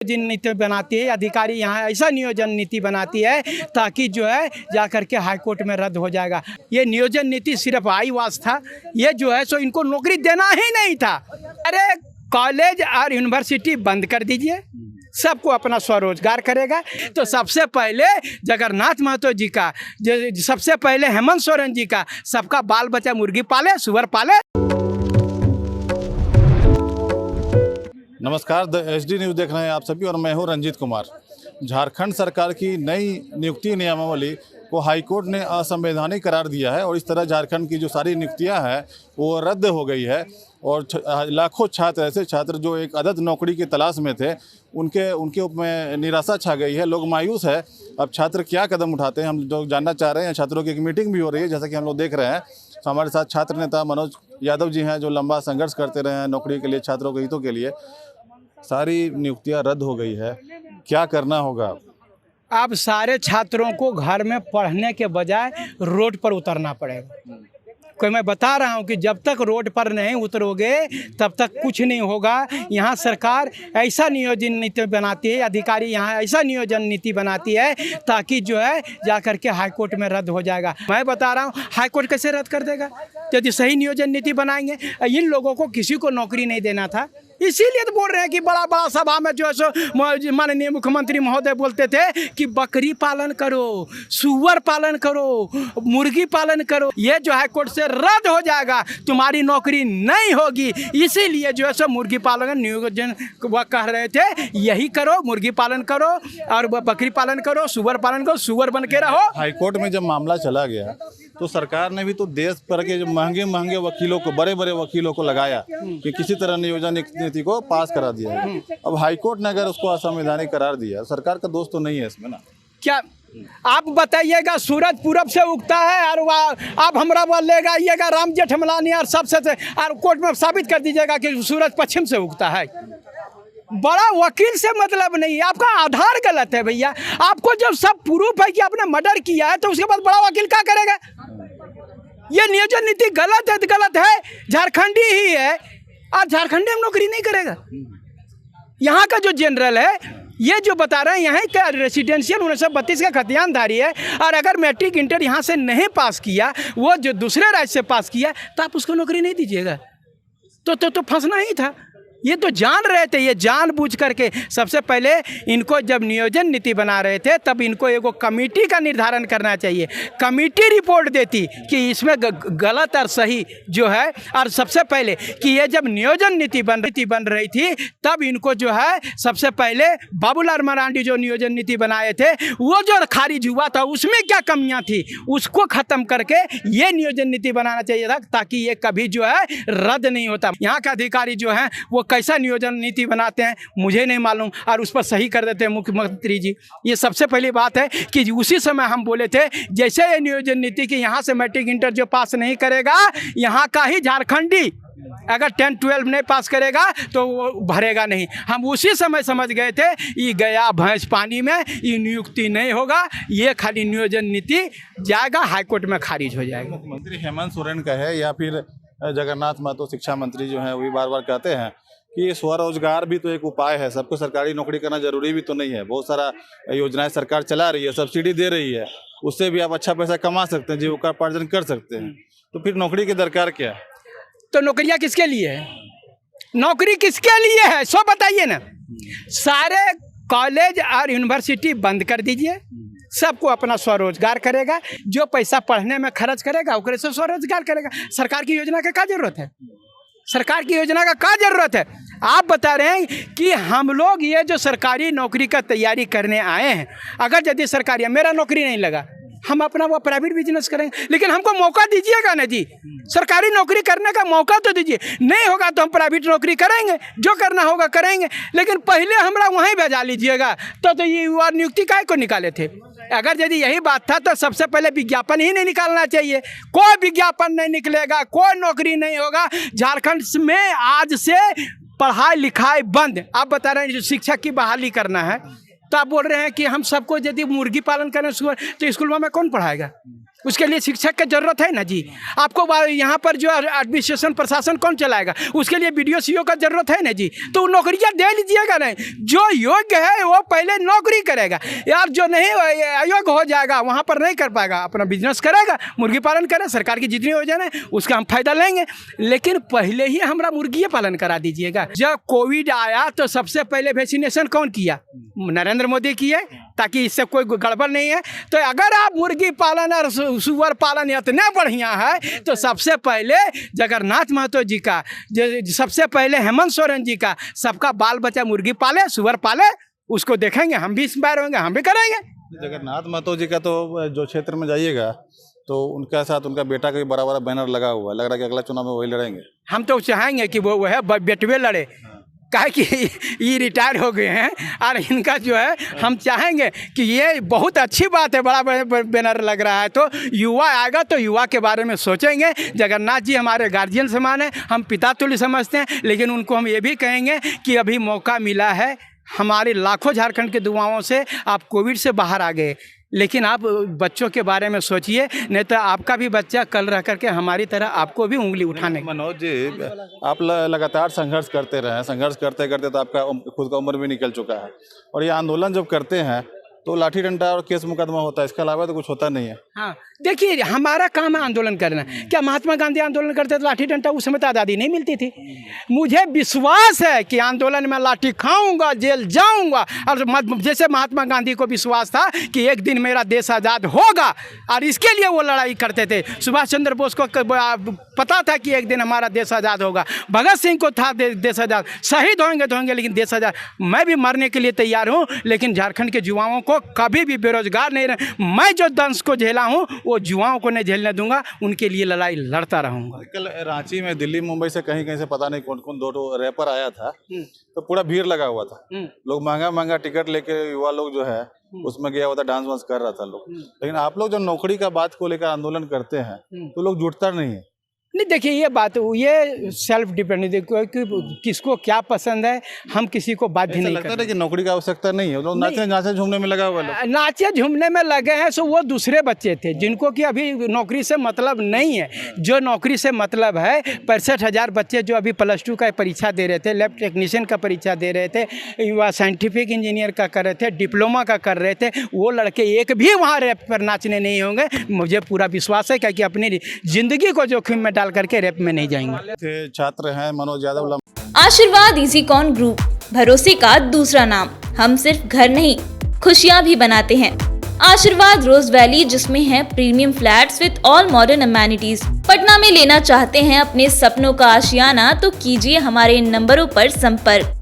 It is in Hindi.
नियोजन नीति बनाती है अधिकारी, यहाँ ऐसा नियोजन नीति बनाती है ताकि जो है जा करके हाई कोर्ट में रद्द हो जाएगा। ये नियोजन नीति सिर्फ आईवास था, ये जो है सो इनको नौकरी देना ही नहीं था। अरे कॉलेज और यूनिवर्सिटी बंद कर दीजिए, सबको अपना स्वरोजगार करेगा। तो सबसे पहले जगन्नाथ महतो जी का, सबसे पहले हेमंत सोरेन जी का, सबका बाल बच्चा मुर्गी पाले, सुअर पाले। नमस्कार, द एचडी न्यूज़ देख रहे हैं आप सभी और मैं हूं रंजीत कुमार। झारखंड सरकार की नई नियुक्ति नियमावली को हाईकोर्ट ने असंवैधानिक करार दिया है और इस तरह झारखंड की जो सारी नियुक्तियां हैं वो रद्द हो गई है। और लाखों छात्र, ऐसे छात्र जो एक अदद नौकरी की तलाश में थे, उनके में निराशा छा गई है। लोग मायूस है। अब छात्र क्या कदम उठाते हैं हम लोग जानना चाह रहे हैं। छात्रों की एक मीटिंग भी हो रही है जैसा कि हम लोग देख रहे हैं। तो हमारे साथ छात्र नेता मनोज यादव जी हैं जो लंबा संघर्ष करते रहे हैं नौकरी के लिए, छात्रों के हितों के लिए। सारी नियुक्तियां रद्द हो गई है, क्या करना होगा? अब सारे छात्रों को घर में पढ़ने के बजाय रोड पर उतरना पड़ेगा। कोई मैं बता रहा हूँ कि जब तक रोड पर नहीं उतरोगे तब तक कुछ नहीं होगा। यहाँ सरकार ऐसा नियोजन नीति बनाती है, अधिकारी यहाँ ऐसा नियोजन नीति बनाती है ताकि जो है जा करके हाई कोर्ट में रद्द हो जाएगा। मैं बता रहा हूँ हाई कोर्ट कैसे रद्द कर देगा यदि सही नियोजन नीति बनाएंगे। इन लोगों को किसी को नौकरी नहीं देना था, इसीलिए तो बोल रहे हैं कि बड़ा बड़ा सभा में जो है सो माननीय मुख्यमंत्री महोदय बोलते थे कि बकरी पालन करो, सुअर पालन करो, मुर्गी पालन करो। ये जो है कोर्ट से रद्द हो जाएगा, तुम्हारी नौकरी नहीं होगी। इसीलिए जो है सो मुर्गी पालन नियोजन वह कह रहे थे यही करो, मुर्गी पालन करो और बकरी पालन करो, सुअर पालन करो, सुअर बन के रहो। हाईकोर्ट में जब मामला चला गया तो सरकार ने भी तो देश भर के जो महंगे महंगे वकीलों को, बड़े बड़े वकीलों को लगाया कि किसी तरह नियोजन नीति को पास करा दिया है। अब हाईकोर्ट ने अगर उसको असंवैधानिक करार दिया, सरकार का दोष तो नहीं है इसमें ना? क्या आप बताइएगा, सूरज पूरब से उगता है और आप हमरा बोलेगा आइएगा राम जेठमलानी और सबसे और कोर्ट में साबित कर दीजिएगा कि सूरज पश्चिम से उगता है। बड़ा वकील से मतलब नहीं है, आपका आधार गलत है भैया। आपको जब सब प्रूफ है कि आपने मर्डर किया है तो उसके बाद बड़ा वकील क्या करेगा? ये नियोजन नीति गलत है तो गलत है, झारखंडी ही है और झारखंडी में नौकरी नहीं करेगा। यहाँ का जो जनरल है ये जो बता रहे हैं यहाँ का रेसिडेंशियल 1932 का खतियानधारी है और अगर मैट्रिक इंटर यहाँ से नहीं पास किया, वो जो दूसरे राज्य से पास किया, तो आप उसको नौकरी नहीं दीजिएगा। तो फंसना ही था। ये तो जान रहे थे, ये जानबूझ करके सबसे पहले इनको जब नियोजन नीति बना रहे थे तब इनको एगो कमेटी का निर्धारण करना चाहिए। कमेटी रिपोर्ट देती कि इसमें गलत और सही जो है। और सबसे पहले कि ये जब नियोजन नीति बन रही थी तब इनको जो है सबसे पहले बाबूलाल मरांडी जो नियोजन नीति बनाए थे वो जो खारिज हुआ था उसमें क्या कमियाँ थी उसको ख़त्म करके ये नियोजन नीति बनाना चाहिए था ताकि ये कभी जो है रद्द नहीं होता। यहाँ के अधिकारी जो हैं वो कैसा नियोजन नीति बनाते हैं मुझे नहीं मालूम और उस पर सही कर देते हैं मुख्यमंत्री जी। ये सबसे पहली बात है कि उसी समय हम बोले थे जैसे ये नियोजन नीति कि यहाँ से मैट्रिक इंटर जो पास नहीं करेगा, यहाँ का ही झारखंडी अगर 10-12 नहीं पास करेगा तो वो भरेगा नहीं। हम उसी समय समझ गए थे ये गया भैंस पानी में, ये नियुक्ति नहीं होगा, ये खाली नियोजन नीति जाएगा हाईकोर्ट में खारिज हो जाएगा। मुख्यमंत्री हेमंत सोरेन का है या फिर जगन्नाथ महतो शिक्षा मंत्री जो है वो भी बार बार कहते हैं कि स्वरोजगार भी तो एक उपाय है, सबको सरकारी नौकरी करना जरूरी भी तो नहीं है। बहुत सारा योजनाएं सरकार चला रही है, सब्सिडी दे रही है, उससे भी आप अच्छा पैसा कमा सकते हैं, जीविकोपार्जन कर सकते हैं। तो फिर नौकरी की दरकार क्या? तो नौकरियां किसके लिए है? नौकरी किसके लिए है सो बताइए ना। सारे कॉलेज और यूनिवर्सिटी बंद कर दीजिए, सबको अपना स्वरोजगार करेगा। जो पैसा पढ़ने में खर्च करेगा ओकरे से स्वरोजगार करेगा। सरकार की योजना का क्या जरूरत है? सरकार की योजना का क्या जरूरत है? आप बता रहे हैं कि हम लोग ये जो सरकारी नौकरी का तैयारी करने आए हैं, अगर यदि सरकारी मेरा नौकरी नहीं लगा हम अपना वो प्राइवेट बिजनेस करेंगे, लेकिन हमको मौका दीजिएगा ना जी। सरकारी नौकरी करने का मौका तो दीजिए। नहीं होगा तो हम प्राइवेट नौकरी करेंगे, जो करना होगा करेंगे, लेकिन पहले हमरा वहीं भेजा लीजिएगा। तो ये युवा नियुक्ति काय को निकाले थे? अगर यदि यही बात था तो सबसे पहले विज्ञापन ही नहीं निकालना चाहिए। कोई विज्ञापन नहीं निकलेगा, कोई नौकरी नहीं होगा झारखंड में। आज से पढ़ाई लिखाई बंद। आप बता रहे हैं जो शिक्षक की बहाली करना है तो आप बोल रहे हैं कि हम सबको यदि मुर्गी पालन करें तो स्कूल में कौन पढ़ाएगा? उसके लिए शिक्षक की जरूरत है ना जी। आपको यहाँ पर जो एडमिनिस्ट्रेशन प्रशासन कौन चलाएगा, उसके लिए BDO CO का जरूरत है ना जी। तो नौकरियाँ दे लीजिएगा नहीं, जो योग्य है वो पहले नौकरी करेगा यार, जो नहीं अयोग्य हो जाएगा वहाँ पर नहीं कर पाएगा, अपना बिजनेस करेगा, मुर्गी पालन करे, सरकार की जितनी योजना है उसका हम फायदा लेंगे, लेकिन पहले ही हमारा मुर्गी पालन करा दीजिएगा। जब कोविड आया तो सबसे पहले वैक्सीनेशन कौन किया? नरेंद्र मोदी किए, ताकि इससे कोई गड़बड़ नहीं है। तो अगर आप मुर्गी पालन और सुअर पालन इतना बढ़िया है तो सबसे पहले जगन्नाथ महतो जी का, सबसे पहले हेमंत सोरेन जी का, सबका बाल बच्चा मुर्गी पाले, सुअर पाले, उसको देखेंगे, हम भी इंस्पायर होंगे, हम भी करेंगे। जगन्नाथ महतो जी का तो जो क्षेत्र में जाइएगा तो उनका साथ उनका बेटा का भी बड़ा बड़ा बैनर लगा हुआ है, लग रहा है कि अगला चुनाव में वही लड़ेंगे। हम तो चाहेंगे कि वो है बेटवे लड़े, काहे कि ये रिटायर हो गए हैं और इनका जो है हम चाहेंगे कि ये बहुत अच्छी बात है, बड़ा बैनर लग रहा है, तो युवा आएगा तो युवा के बारे में सोचेंगे। जगन्नाथ जी हमारे गार्जियन समान है, हम पिता तुल्य समझते हैं, लेकिन उनको हम ये भी कहेंगे कि अभी मौका मिला है, हमारे लाखों झारखंड के दुआओं से आप कोविड से बाहर आ गए, लेकिन आप बच्चों के बारे में सोचिए, नहीं तो आपका भी बच्चा कल रह करके हमारी तरह आपको भी उंगली उठाने। मनोज जी, आप लगातार संघर्ष करते रहे, संघर्ष करते करते तो आपका खुद का उम्र भी निकल चुका है, और ये आंदोलन जब करते हैं तो लाठी डंडा और केस मुकदमा होता है, इसके अलावा तो कुछ होता नहीं है। हाँ, देखिए हमारा काम है आंदोलन करना। क्या महात्मा गांधी आंदोलन करते तो लाठी डंडा उस समय तो आज़ादी नहीं मिलती थी? मुझे विश्वास है कि आंदोलन में लाठी खाऊंगा, जेल जाऊंगा, और जैसे महात्मा गांधी को विश्वास था कि एक दिन मेरा देश आज़ाद होगा, और इसके लिए वो लड़ाई करते थे। सुभाष चंद्र बोस को पता था कि एक दिन हमारा देश आज़ाद होगा, भगत सिंह को था देश आज़ाद, शहीद होंगे तो होंगे लेकिन देश आज़ाद। मैं भी मरने के लिए तैयार हूँ, लेकिन झारखंड के युवाओं को कभी भी बेरोजगार नहीं रहे। मैं जो दंश को झेला हूँ वो युवाओं को नहीं झेलने दूंगा, उनके लिए लड़ाई लड़ता रहूंगा। कल रांची में, दिल्ली मुंबई से कहीं कहीं से पता नहीं कौन कौन दो रैपर आया था, तो पूरा भीड़ लगा हुआ था, लोग महंगा महंगा टिकट लेके, युवा लोग जो है उसमें गया हुआ था, डांस वांस कर रहा था लोग। लेकिन आप लोग जो नौकरी का बात को लेकर आंदोलन करते हैं तो लोग जुटता नहीं है। नहीं, देखिए ये बात, ये सेल्फ डिपेंडेंट, कि किसको क्या पसंद है, हम किसी को बाध्य नहीं करते। कि नौकरी की आवश्यकता नहीं है, लोग नाचे झूमने में लगा हुआ है। नाचे झूमने में लगे हैं, सो वो दूसरे बच्चे थे जिनको कि अभी नौकरी से मतलब नहीं है। जो नौकरी से मतलब है, 65,000 बच्चे जो अभी +2 का परीक्षा दे रहे थे, लैब टेक्नीशियन का परीक्षा दे रहे थे, युवा साइंटिफिक इंजीनियर का कर रहे थे, डिप्लोमा का कर रहे थे, वो लड़के एक भी वहाँ रैप पर नाचने नहीं होंगे। मुझे पूरा विश्वास है कि अपनी ज़िंदगी को जोखिम में डाल करके रैप में नहीं जाएंगे। छात्र हैं मनोज यादव। आशीर्वाद इजीकॉन ग्रुप, भरोसे का दूसरा नाम। हम सिर्फ घर नहीं, खुशियां भी बनाते हैं। आशीर्वाद रोज वैली, जिसमें है premium flats with all modern amenities. Patna में लेना चाहते हैं अपने सपनों का आशियाना, तो कीजिए हमारे इन नंबरों पर संपर्क।